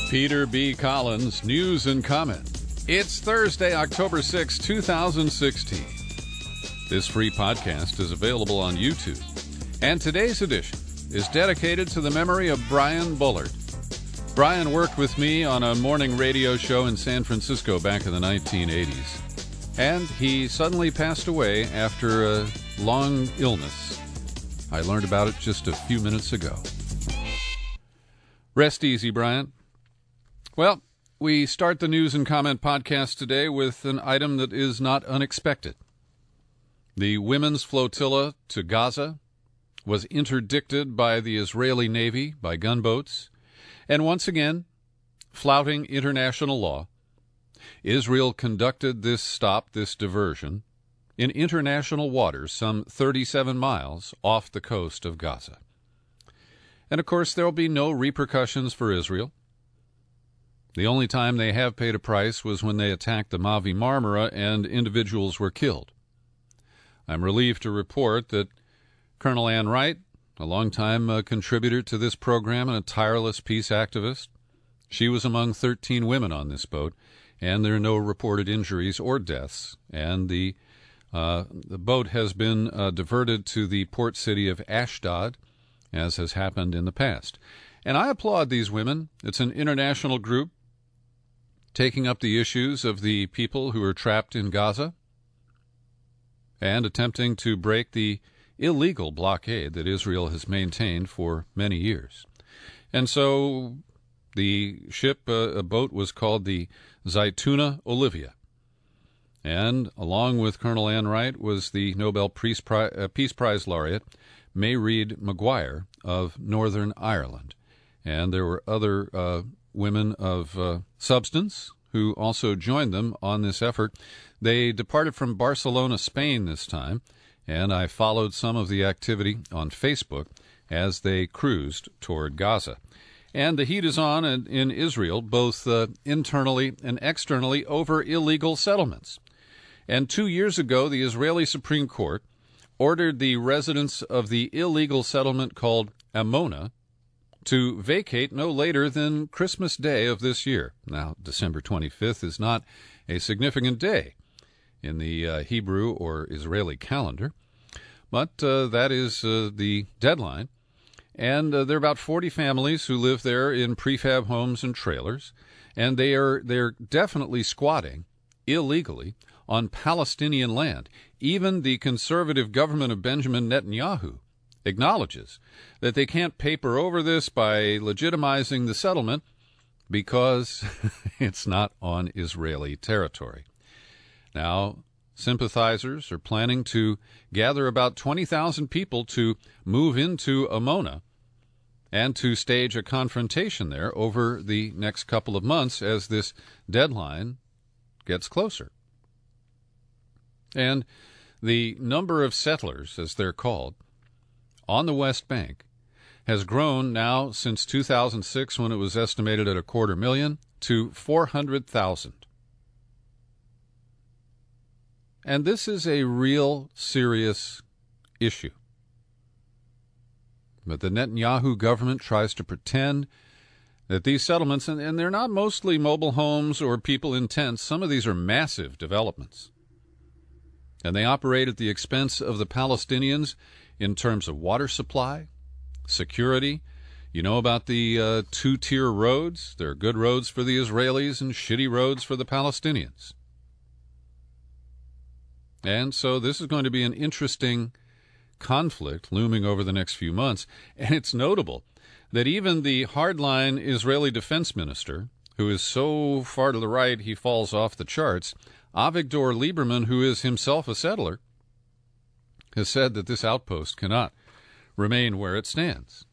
Peter B. Collins, News and Comment. It's Thursday, October 6, 2016. This free podcast is available on YouTube. And today's edition is dedicated to the memory of Brian Bullard. Brian worked with me on a morning radio show in San Francisco back in the 1980s. And he suddenly passed away after a long illness. I learned about it just a few minutes ago. Rest easy, Brian. Well, we start the News and Comment podcast today with an item that is not unexpected. The women's flotilla to Gaza was interdicted by the Israeli Navy by gunboats, and once again, flouting international law, Israel conducted this diversion, in international waters some 37 miles off the coast of Gaza. And of course, there will be no repercussions for Israel. The only time they have paid a price was when they attacked the Mavi Marmara and individuals were killed. I'm relieved to report that Colonel Ann Wright, a longtime contributor to this program and a tireless peace activist, she was among 13 women on this boat, and there are no reported injuries or deaths. And the boat has been diverted to the port city of Ashdod, as has happened in the past. And I applaud these women. It's an international group taking up the issues of the people who are trapped in Gaza and attempting to break the illegal blockade that Israel has maintained for many years. And so the ship, a boat, was called the Zaytuna Olivia. And along with Colonel Ann Wright was the Nobel Peace Prize laureate Mayreed Maguire of Northern Ireland. And there were other women of substance who also joined them on this effort. They departed from Barcelona, Spain this time, and I followed some of the activity on Facebook as they cruised toward Gaza. And the heat is on in Israel, both internally and externally, over illegal settlements. And 2 years ago, the Israeli Supreme Court ordered the residents of the illegal settlement called Amona to vacate no later than Christmas Day of this year. Now, December 25th is not a significant day in the Hebrew or Israeli calendar, but that is the deadline. And there are about 40 families who live there in prefab homes and trailers, and they're definitely squatting illegally on Palestinian land. Even the conservative government of Benjamin Netanyahu acknowledges that they can't paper over this by legitimizing the settlement because it's not on Israeli territory. Now, sympathizers are planning to gather about 20,000 people to move into Amona and to stage a confrontation there over the next couple of months as this deadline gets closer. And the number of settlers, as they're called, on the West Bank has grown now since 2006, when it was estimated at 250,000, to 400,000. And this is a real serious issue. But the Netanyahu government tries to pretend that these settlements, and they're not mostly mobile homes or people in tents, some of these are massive developments. And they operate at the expense of the Palestinians in terms of water supply, security. You know about the two-tier roads. There are good roads for the Israelis and shitty roads for the Palestinians. And so this is going to be an interesting conflict looming over the next few months. And it's notable that even the hardline Israeli defense minister, who is so far to the right he falls off the charts, Avigdor Lieberman, who is himself a settler, has said that this outpost cannot remain where it stands.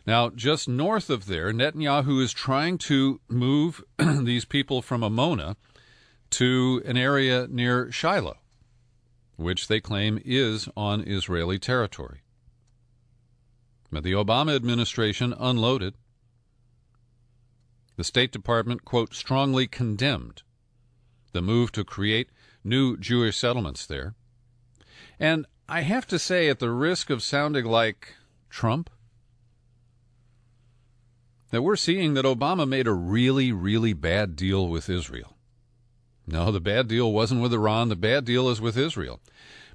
Now, just north of there, Netanyahu is trying to move these people from Amona to an area near Shiloh, which they claim is on Israeli territory. But the Obama administration unloaded. The State Department, quote, strongly condemned the move to create new Jewish settlements there. And I have to say, at the risk of sounding like Trump, that we're seeing that Obama made a really, really bad deal with Israel. No, the bad deal wasn't with Iran. The bad deal is with Israel.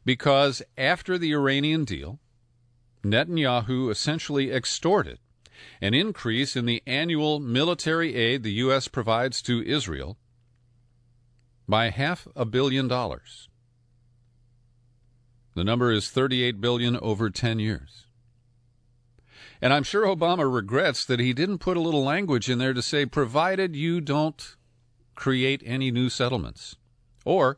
Because after the Iranian deal, Netanyahu essentially extorted an increase in the annual military aid the U.S. provides to Israel by $500 million. The number is $38 billion over 10 years. And I'm sure Obama regrets that he didn't put a little language in there to say, provided you don't create any new settlements, or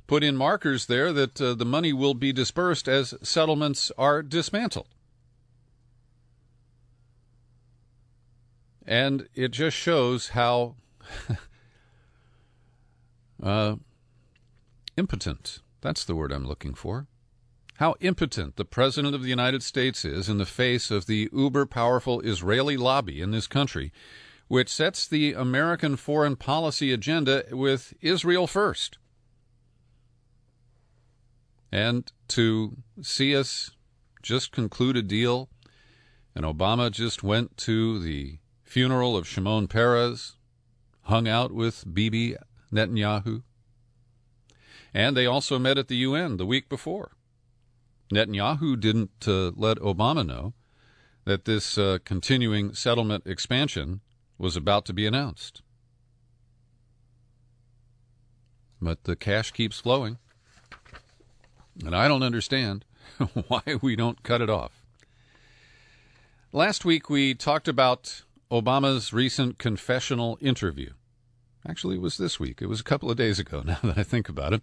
put in markers there that the money will be dispersed as settlements are dismantled. And it just shows how impotent, that's the word I'm looking for, how impotent the President of the United States is in the face of the uber-powerful Israeli lobby in this country, which sets the American foreign policy agenda with Israel first. And to see us just conclude a deal, and Obama just went to the funeral of Shimon Peres, hung out with Bibi Netanyahu, and they also met at the UN the week before. Netanyahu didn't let Obama know that this continuing settlement expansion was about to be announced. But the cash keeps flowing, and I don't understand why we don't cut it off. Last week we talked about Obama's recent confessional interview. Actually, it was this week. It was a couple of days ago, now that I think about it.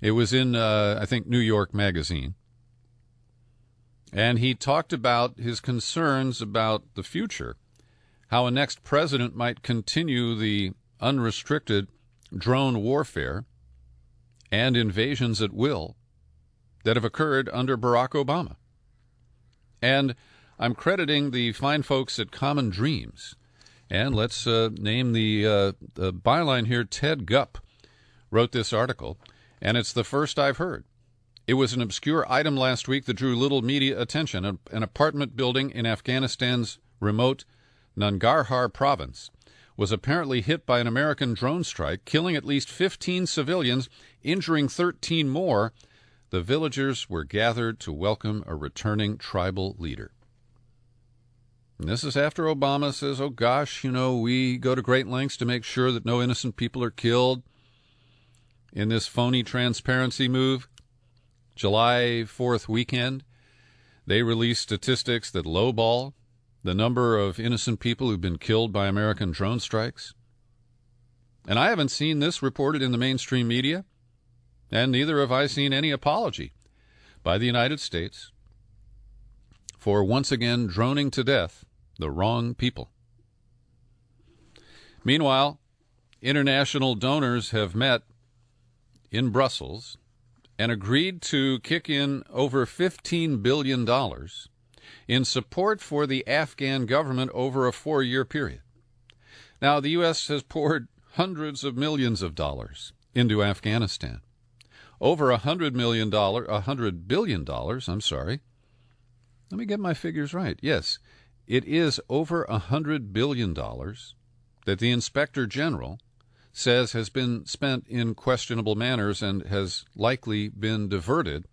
It was in, I think, New York Magazine. And he talked about his concerns about the future, how a next president might continue the unrestricted drone warfare and invasions at will that have occurred under Barack Obama. And I'm crediting the fine folks at Common Dreams. And let's name the byline here. Ted Gupp wrote this article, and it's the first I've heard. It was an obscure item last week that drew little media attention. An apartment building in Afghanistan's remote Nangarhar province was apparently hit by an American drone strike, killing at least 15 civilians, injuring 13 more. The villagers were gathered to welcome a returning tribal leader. And this is after Obama says, oh gosh, we go to great lengths to make sure that no innocent people are killed in this phony transparency move. July 4th weekend, they released statistics that lowball the number of innocent people who've been killed by American drone strikes. And I haven't seen this reported in the mainstream media, and neither have I seen any apology by the United States for once again droning to death the wrong people. Meanwhile, international donors have met in Brussels and agreed to kick in over $15 billion in support for the Afghan government over a 4-year period. Now, the U.S. has poured hundreds of millions of dollars into Afghanistan. Over $100 billion, Let me get my figures right. Yes, it is over $100 billion that the Inspector General says has been spent in questionable manners and has likely been diverted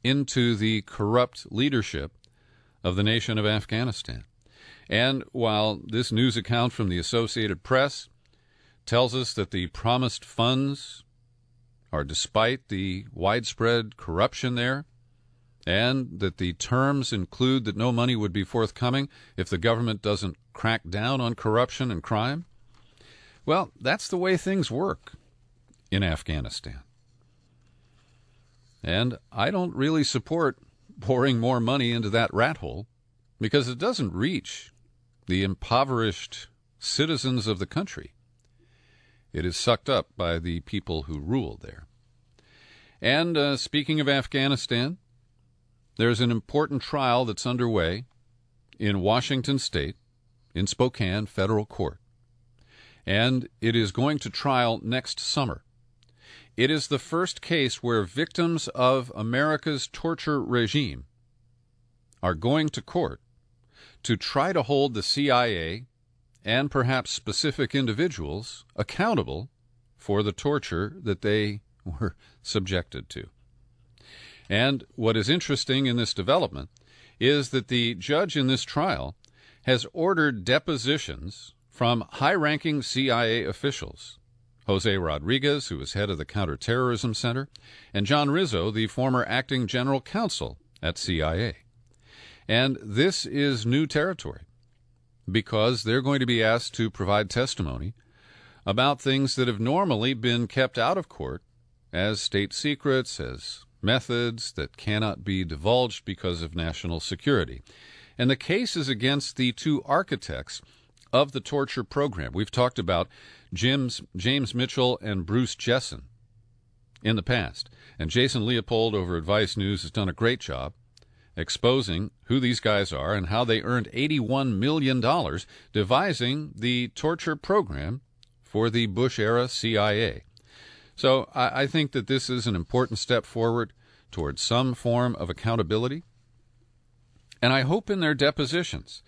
into the corrupt leadership of the nation of Afghanistan. And while this news account from the Associated Press tells us that the promised funds are despite the widespread corruption there, and that the terms include that no money would be forthcoming if the government doesn't crack down on corruption and crime, well, that's the way things work in Afghanistan. And I don't really support pouring more money into that rat hole because it doesn't reach the impoverished citizens of the country. It is sucked up by the people who rule there. And speaking of Afghanistan, there's an important trial that's underway in Washington State, in Spokane Federal Court. And it is going to trial next summer. It is the first case where victims of America's torture regime are going to court to try to hold the CIA and perhaps specific individuals accountable for the torture that they were subjected to. And what is interesting in this development is that the judge in this trial has ordered depositions from high-ranking CIA officials, Jose Rodriguez, who was head of the Counterterrorism Center, and John Rizzo, the former acting general counsel at CIA. And this is new territory because they're going to be asked to provide testimony about things that have normally been kept out of court as state secrets, as methods that cannot be divulged because of national security. And the case is against the two architects of the torture program. We've talked about James Mitchell and Bruce Jessen in the past. And Jason Leopold over at Vice News has done a great job exposing who these guys are and how they earned $81 million devising the torture program for the Bush-era CIA. So I think that this is an important step forward towards some form of accountability. And I hope in their depositions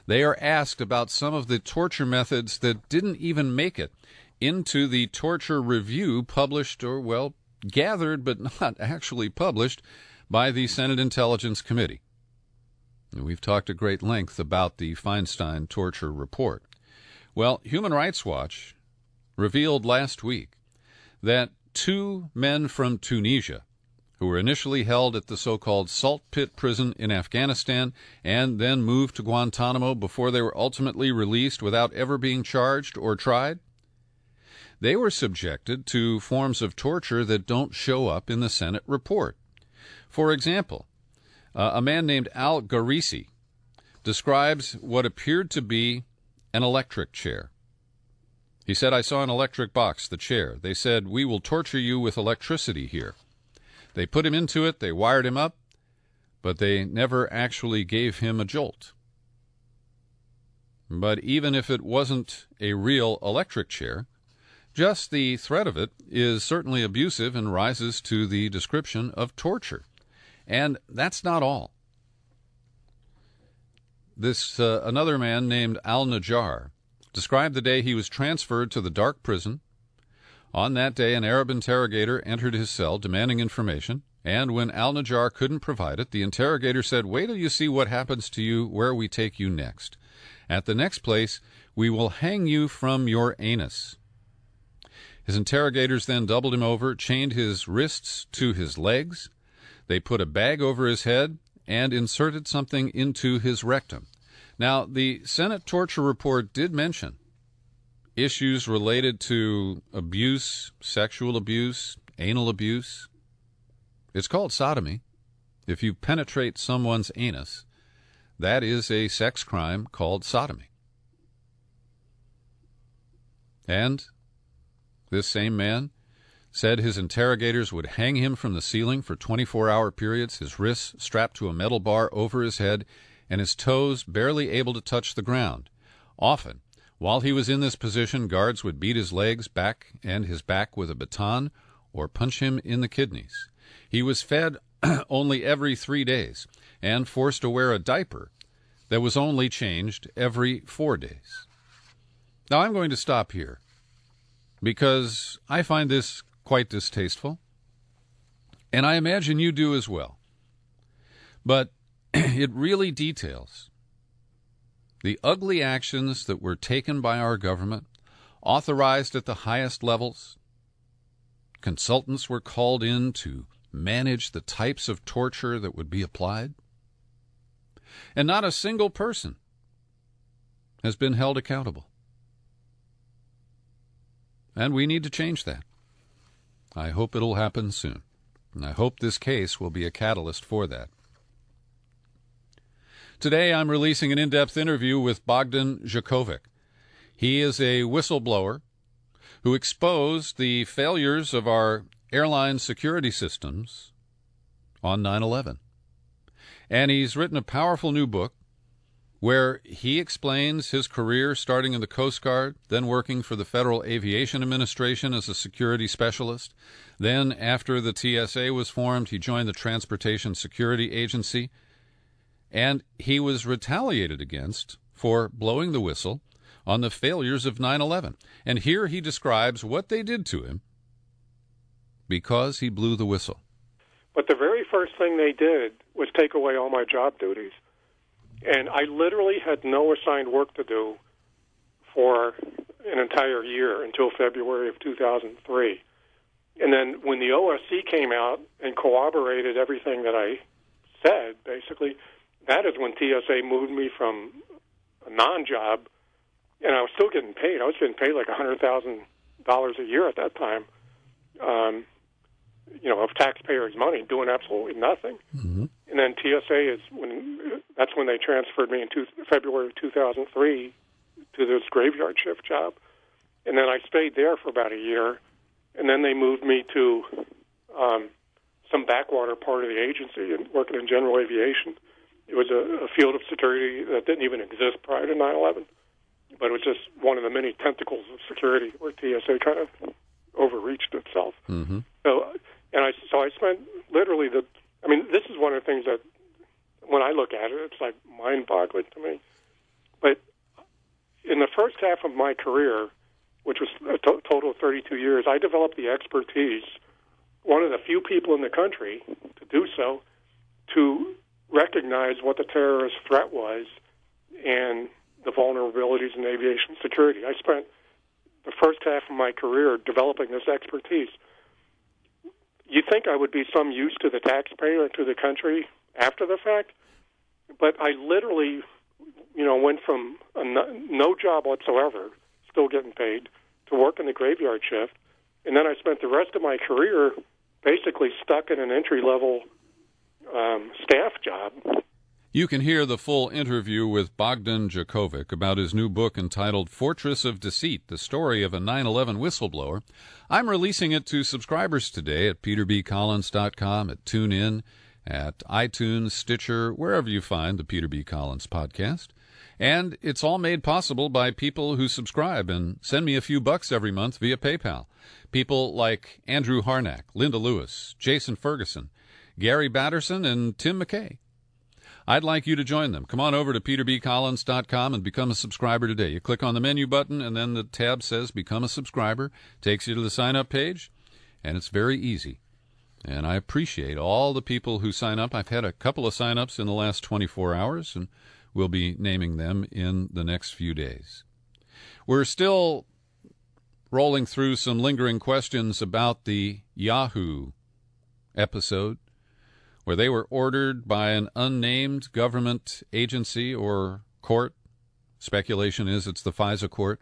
they are asked about some of the torture methods that didn't even make it into the torture review published or, well, gathered but not actually published by the Senate Intelligence Committee. And we've talked at great length about the Feinstein torture report. Well, Human Rights Watch revealed last week that two men from Tunisia who were initially held at the so-called Salt Pit prison in Afghanistan and then moved to Guantanamo before they were ultimately released without ever being charged or tried, they were subjected to forms of torture that don't show up in the Senate report. For example, a man named Al Gharisi describes what appeared to be an electric chair. He said, "I saw an electric box, the chair. They said, 'We will torture you with electricity here.' They put him into it, they wired him up, but they never actually gave him a jolt." But even if it wasn't a real electric chair, just the threat of it is certainly abusive and rises to the description of torture. And that's not all. Another man named Al-Najjar described the day he was transferred to the dark prison. On that day, an Arab interrogator entered his cell demanding information, and when Al-Najjar couldn't provide it, the interrogator said, "Wait till you see what happens to you where we take you next. At the next place, we will hang you from your anus." His interrogators then doubled him over, chained his wrists to his legs. They put a bag over his head and inserted something into his rectum. Now, the Senate torture report did mention issues related to abuse, sexual abuse, anal abuse. It's called sodomy. If you penetrate someone's anus, that is a sex crime called sodomy. And this same man said his interrogators would hang him from the ceiling for 24-hour periods, his wrists strapped to a metal bar over his head, and his toes barely able to touch the ground. Often, while he was in this position, guards would beat his legs back and his back with a baton or punch him in the kidneys. He was fed only every 3 days and forced to wear a diaper that was only changed every 4 days. Now, I'm going to stop here because I find this quite distasteful, and I imagine you do as well. But it really details the ugly actions that were taken by our government, authorized at the highest levels. Consultants were called in to manage the types of torture that would be applied. And not a single person has been held accountable. And we need to change that. I hope it'll happen soon. And I hope this case will be a catalyst for that. Today, I'm releasing an in-depth interview with Bogdan Jakovic. He is a whistleblower who exposed the failures of our airline security systems on 9/11. And he's written a powerful new book where he explains his career starting in the Coast Guard, then working for the Federal Aviation Administration as a security specialist. Then, after the TSA was formed, he joined the Transportation Security Agency, and he was retaliated against for blowing the whistle on the failures of 9/11. And here he describes what they did to him because he blew the whistle. But the very first thing they did was take away all my job duties. And I literally had no assigned work to do for an entire year until February of 2003. And then when the OSC came out and corroborated everything that I said, basically, that is when TSA moved me from a non-job, and I was still getting paid. I was getting paid like $100,000 a year at that time, of taxpayers' money, doing absolutely nothing. Mm-hmm. And then TSA that's when they transferred me in February of 2003 to this graveyard shift job. And then I stayed there for about a year, and then they moved me to some backwater part of the agency and working in general aviation. It was a field of security that didn't even exist prior to 9/11, but it was just one of the many tentacles of security where TSA kind of overreached itself. Mm-hmm. So I spent literally this is one of the things that when I look at it, it's like mind-boggling to me. But in the first half of my career, which was a total of 32 years, I developed the expertise, one of the few people in the country to do so, to recognize what the terrorist threat was and the vulnerabilities in aviation security. I spent the first half of my career developing this expertise. You'd think I would be some use to the taxpayer and to the country after the fact, but I literally, went from no job whatsoever, still getting paid, to work in the graveyard shift, and then I spent the rest of my career basically stuck in an entry-level staff job. You can hear the full interview with Bogdan Jakovic about his new book entitled Fortress of Deceit, the story of a 9/11 whistleblower. I'm releasing it to subscribers today at peterbcollins.com, at TuneIn, at iTunes, Stitcher, wherever you find the Peter B. Collins podcast. And it's all made possible by people who subscribe and send me a few bucks every month via PayPal. People like Andrew Harnack, Linda Lewis, Jason Ferguson, Gary Batterson, and Tim McKay. I'd like you to join them. Come on over to peterbcollins.com and become a subscriber today. You click on the menu button, and then the tab says Become a Subscriber. Takes you to the sign-up page, and it's very easy. And I appreciate all the people who sign up. I've had a couple of sign-ups in the last 24 hours, and we'll be naming them in the next few days. We're still rolling through some lingering questions about the Yahoo episode, where they were ordered by an unnamed government agency or court, speculation is it's the FISA court,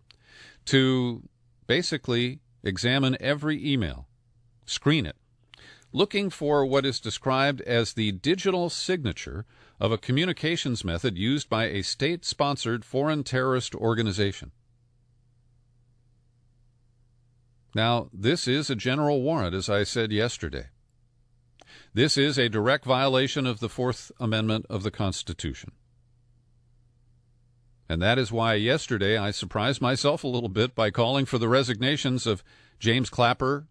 to basically examine every email, screen it, looking for what is described as the digital signature of a communications method used by a state-sponsored foreign terrorist organization. Now, this is a general warrant, as I said yesterday. This is a direct violation of the Fourth Amendment of the Constitution. And that is why yesterday I surprised myself a little bit by calling for the resignations of James Clapper,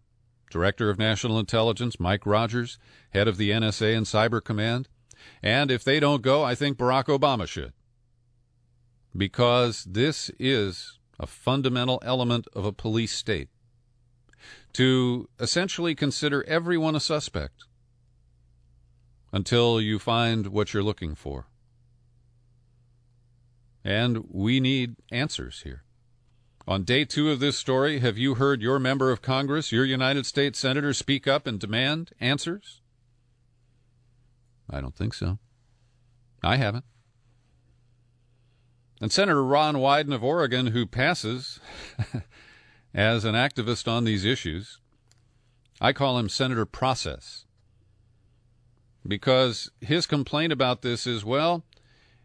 Director of National Intelligence, Mike Rogers, head of the NSA and Cyber Command, and if they don't go, I think Barack Obama should. Because this is a fundamental element of a police state. To essentially consider everyone a suspect until you find what you're looking for. And we need answers here. On day 2 of this story, have you heard your member of Congress, your United States Senator, speak up and demand answers? I don't think so. I haven't. And Senator Ron Wyden of Oregon, who passes as an activist on these issues, I call him Senator Process. Because his complaint about this is, well,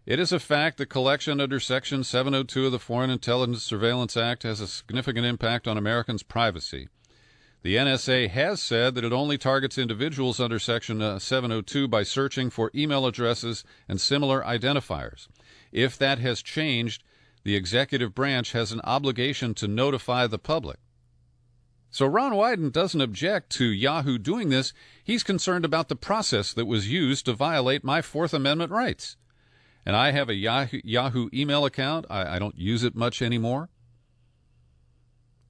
it is a fact that collection under Section 702 of the Foreign Intelligence Surveillance Act has a significant impact on Americans' privacy. The NSA has said that it only targets individuals under Section 702 by searching for email addresses and similar identifiers. If that has changed, the executive branch has an obligation to notify the public. So Ron Wyden doesn't object to Yahoo doing this. He's concerned about the process that was used to violate my Fourth Amendment rights. And I have a Yahoo email account. I don't use it much anymore.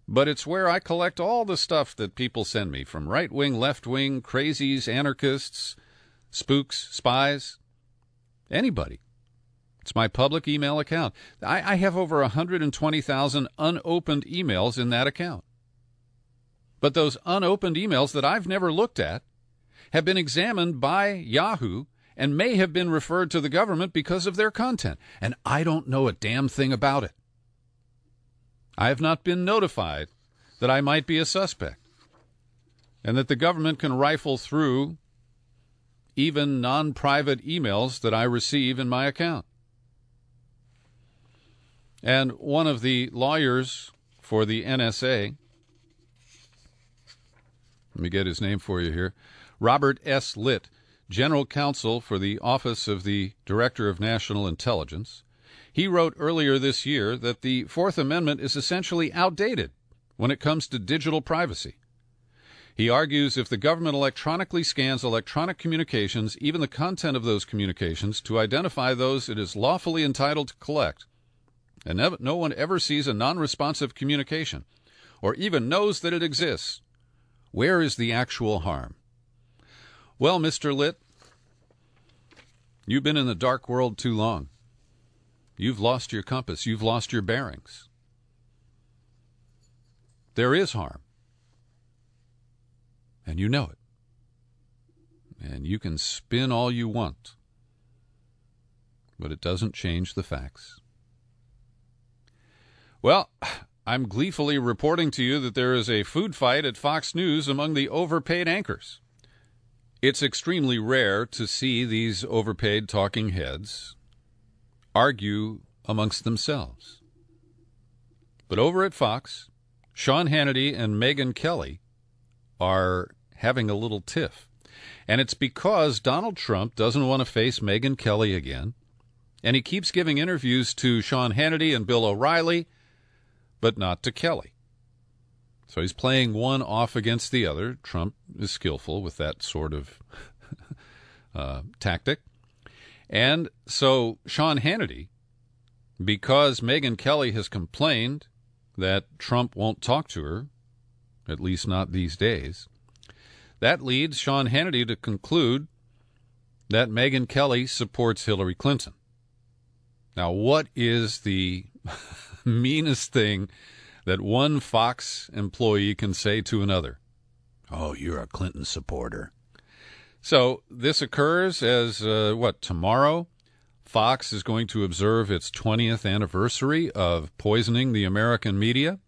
But it's where I collect all the stuff that people send me, from right-wing, left-wing, crazies, anarchists, spooks, spies, anybody. It's my public email account. I have over 120,000 unopened emails in that account. But those unopened emails that I've never looked at have been examined by Yahoo and may have been referred to the government because of their content. And I don't know a damn thing about it. I have not been notified that I might be a suspect and that the government can rifle through even non-private emails that I receive in my account. And one of the lawyers for the NSA, let me get his name for you here, Robert S. Litt, General Counsel for the Office of the Director of National Intelligence, he wrote earlier this year that the Fourth Amendment is essentially outdated when it comes to digital privacy. He argues if the government electronically scans electronic communications, even the content of those communications, to identify those it is lawfully entitled to collect, and no one ever sees a non-responsive communication or even knows that it exists, where is the actual harm? Well, Mr. Litt, you've been in the dark world too long. You've lost your compass. You've lost your bearings. There is harm. And you know it. And you can spin all you want. But it doesn't change the facts. Well, I'm gleefully reporting to you that there is a food fight at Fox News among the overpaid anchors. It's extremely rare to see these overpaid talking heads argue amongst themselves. But over at Fox, Sean Hannity and Megyn Kelly are having a little tiff. And it's because Donald Trump doesn't want to face Megyn Kelly again, and he keeps giving interviews to Sean Hannity and Bill O'Reilly, but not to Kelly. So he's playing one off against the other. Trump is skillful with that sort of tactic. And so Sean Hannity, because Megyn Kelly has complained that Trump won't talk to her, at least not these days, that leads Sean Hannity to conclude that Megyn Kelly supports Hillary Clinton. Now, what is the meanest thing that one Fox employee can say to another? Oh, you're a Clinton supporter. So this occurs as, tomorrow? Fox is going to observe its 20th anniversary of poisoning the American media.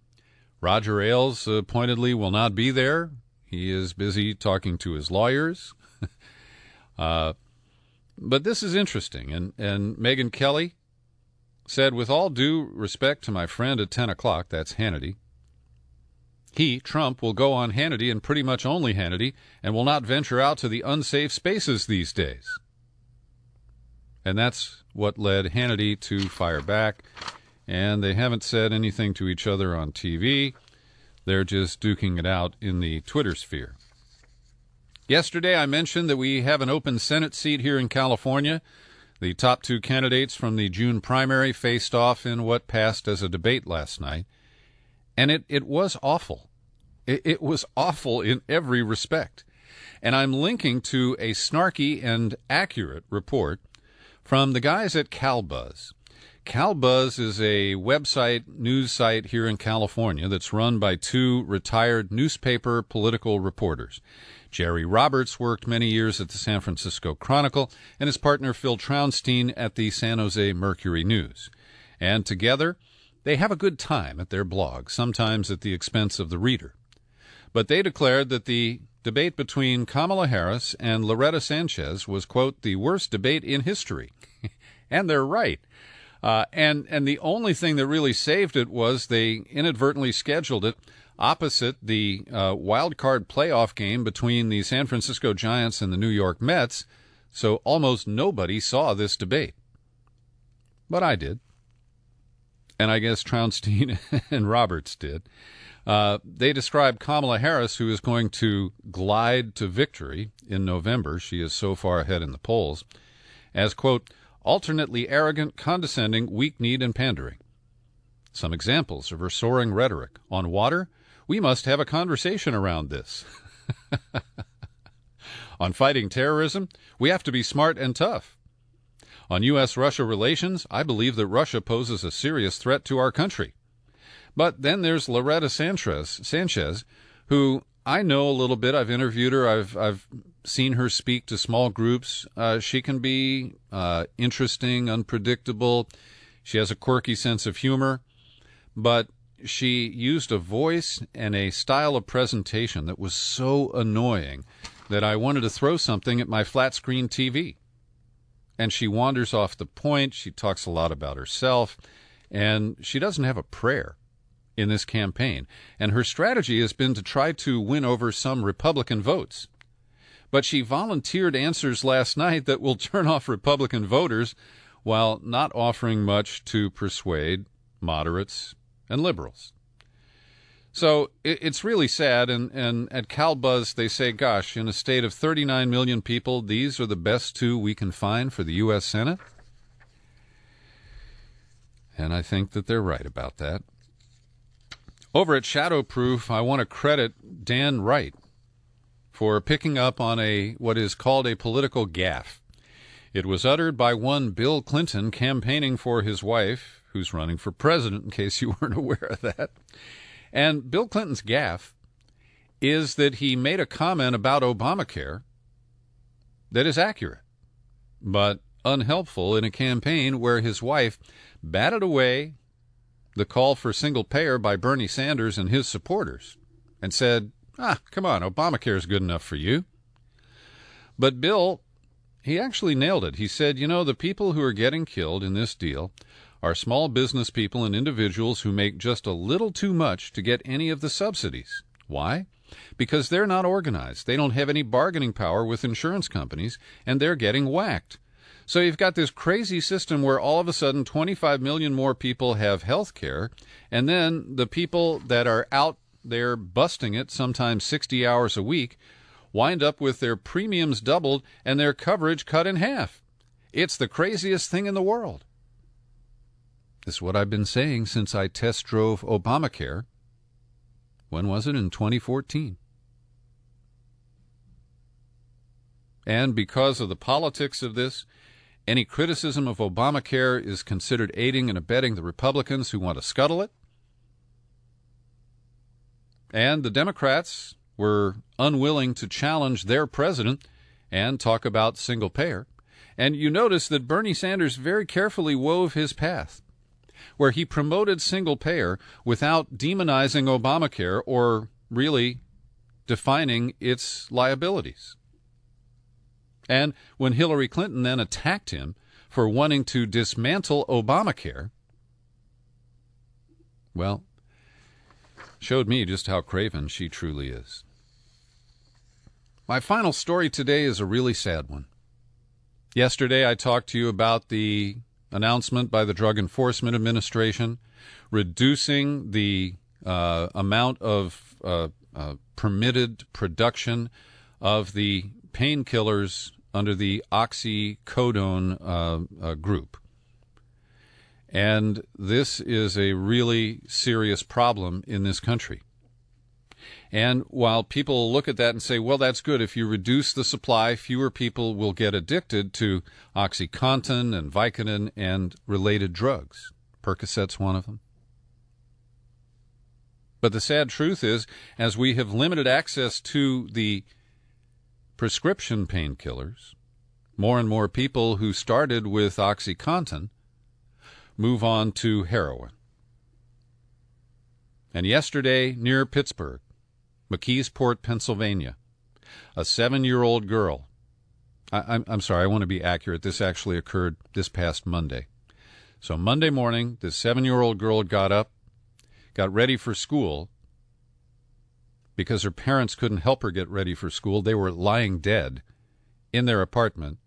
Roger Ailes pointedly will not be there. He is busy talking to his lawyers. But this is interesting. And Megyn Kelly said, with all due respect to my friend at 10 o'clock, that's Hannity, he, Trump, will go on Hannity and pretty much only Hannity and will not venture out to the unsafe spaces these days. And that's what led Hannity to fire back. And they haven't said anything to each other on TV. They're just duking it out in the Twitter sphere. Yesterday, I mentioned that we have an open Senate seat here in California. The top two candidates from the June primary faced off in what passed as a debate last night. And it was awful. It was awful in every respect. And I'm linking to a snarky and accurate report from the guys at CalBuzz. CalBuzz is a website, news site here in California that's run by two retired newspaper political reporters. Jerry Roberts worked many years at the San Francisco Chronicle, and his partner Phil Traunstein at the San Jose Mercury News. And together, they have a good time at their blog, sometimes at the expense of the reader. But they declared that the debate between Kamala Harris and Loretta Sanchez was, quote, the worst debate in history. And they're right. And the only thing that really saved it was they inadvertently scheduled it opposite the wild card playoff game between the San Francisco Giants and the New York Mets, so almost nobody saw this debate. But I did. And I guess Traunstein and Roberts did. They described Kamala Harris, who is going to glide to victory in November, she is so far ahead in the polls, as, quote, alternately arrogant, condescending, weak-kneed, and pandering. Some examples of her soaring rhetoric. On water, we must have a conversation around this. On fighting terrorism, we have to be smart and tough. On U.S.-Russia relations, I believe that Russia poses a serious threat to our country. But then there's Loretta Sanchez, who I know a little bit. I've interviewed her. I've seen her speak to small groups. She can be interesting, unpredictable. She has a quirky sense of humor. But she used a voice and a style of presentation that was so annoying that I wanted to throw something at my flat-screen TV. And she wanders off the point. She talks a lot about herself. And she doesn't have a prayer in this campaign. And her strategy has been to try to win over some Republican votes. But she volunteered answers last night that will turn off Republican voters while not offering much to persuade moderates and liberals. So it's really sad, and at CalBuzz they say, gosh, in a state of 39 million people, these are the best two we can find for the U.S. Senate? And I think that they're right about that. Over at Shadowproof, I want to credit Dan Wright for picking up on what is called a political gaffe. It was uttered by one Bill Clinton campaigning for his wife, who's running for president, in case you weren't aware of that. And Bill Clinton's gaffe is that he made a comment about Obamacare that is accurate, but unhelpful in a campaign where his wife batted away the call for single payer by Bernie Sanders and his supporters and said, come on, Obamacare is good enough for you. But Bill, he actually nailed it. He said, the people who are getting killed in this deal are small business people and individuals who make just a little too much to get any of the subsidies. Why? Because they're not organized. They don't have any bargaining power with insurance companies, and they're getting whacked. So you've got this crazy system where all of a sudden 25 million more people have health care, and then the people that are out there busting it, sometimes 60 hours a week, wind up with their premiums doubled and their coverage cut in half. It's the craziest thing in the world. This is what I've been saying since I test drove Obamacare. When was it? In 2014. And because of the politics of this, any criticism of Obamacare is considered aiding and abetting the Republicans who want to scuttle it. And the Democrats were unwilling to challenge their president and talk about single payer. And you notice that Bernie Sanders very carefully wove his path, where he promoted single payer without demonizing Obamacare or really defining its liabilities. And when Hillary Clinton then attacked him for wanting to dismantle Obamacare, well, showed me just how craven she truly is. My final story today is a really sad one. Yesterday I talked to you about the announcement by the Drug Enforcement Administration reducing the amount of permitted production of the painkillers under the oxycodone group. And this is a really serious problem in this country. And while people look at that and say, well, that's good. If you reduce the supply, fewer people will get addicted to OxyContin and Vicodin and related drugs. Percocet's one of them. But the sad truth is, as we have limited access to the prescription painkillers, more and more people who started with OxyContin move on to heroin. And yesterday, near Pittsburgh, McKeesport, Pennsylvania, a 7-year-old girl. I'm sorry, I want to be accurate. This actually occurred this past Monday. So Monday morning, this 7-year-old girl got up, got ready for school, because her parents couldn't help her get ready for school. They were lying dead in their apartment,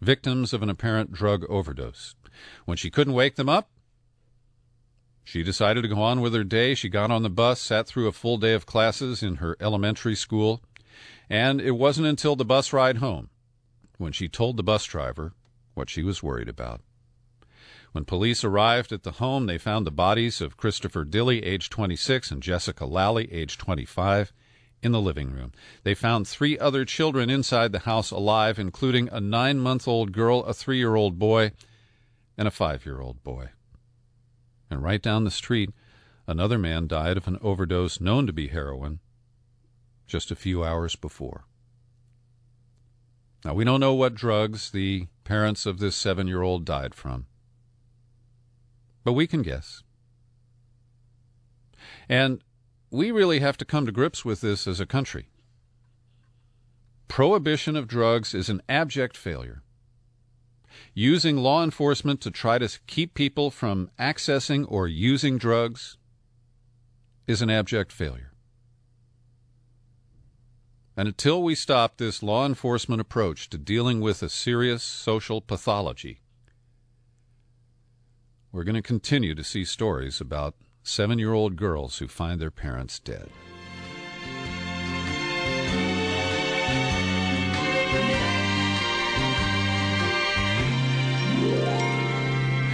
victims of an apparent drug overdose. When she couldn't wake them up, she decided to go on with her day. She got on the bus, sat through a full day of classes in her elementary school, and it wasn't until the bus ride home when she told the bus driver what she was worried about. When police arrived at the home, they found the bodies of Christopher Dilley, age 26, and Jessica Lally, age 25, in the living room. They found 3 other children inside the house alive, including a 9-month-old girl, a 3-year-old boy, and a 5-year-old boy. And right down the street, another man died of an overdose known to be heroin just a few hours before. Now, we don't know what drugs the parents of this 7-year-old died from, but we can guess. And we really have to come to grips with this as a country. Prohibition of drugs is an abject failure. Using law enforcement to try to keep people from accessing or using drugs is an abject failure. And until we stop this law enforcement approach to dealing with a serious social pathology, we're going to continue to see stories about 7-year-old girls who find their parents dead.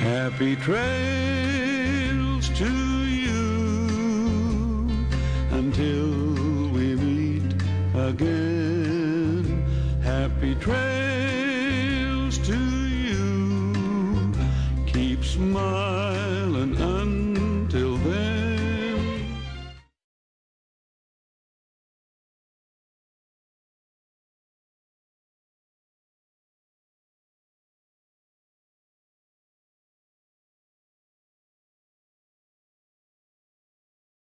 Happy trails to you until we meet again. Happy trails to you. Keep smiling.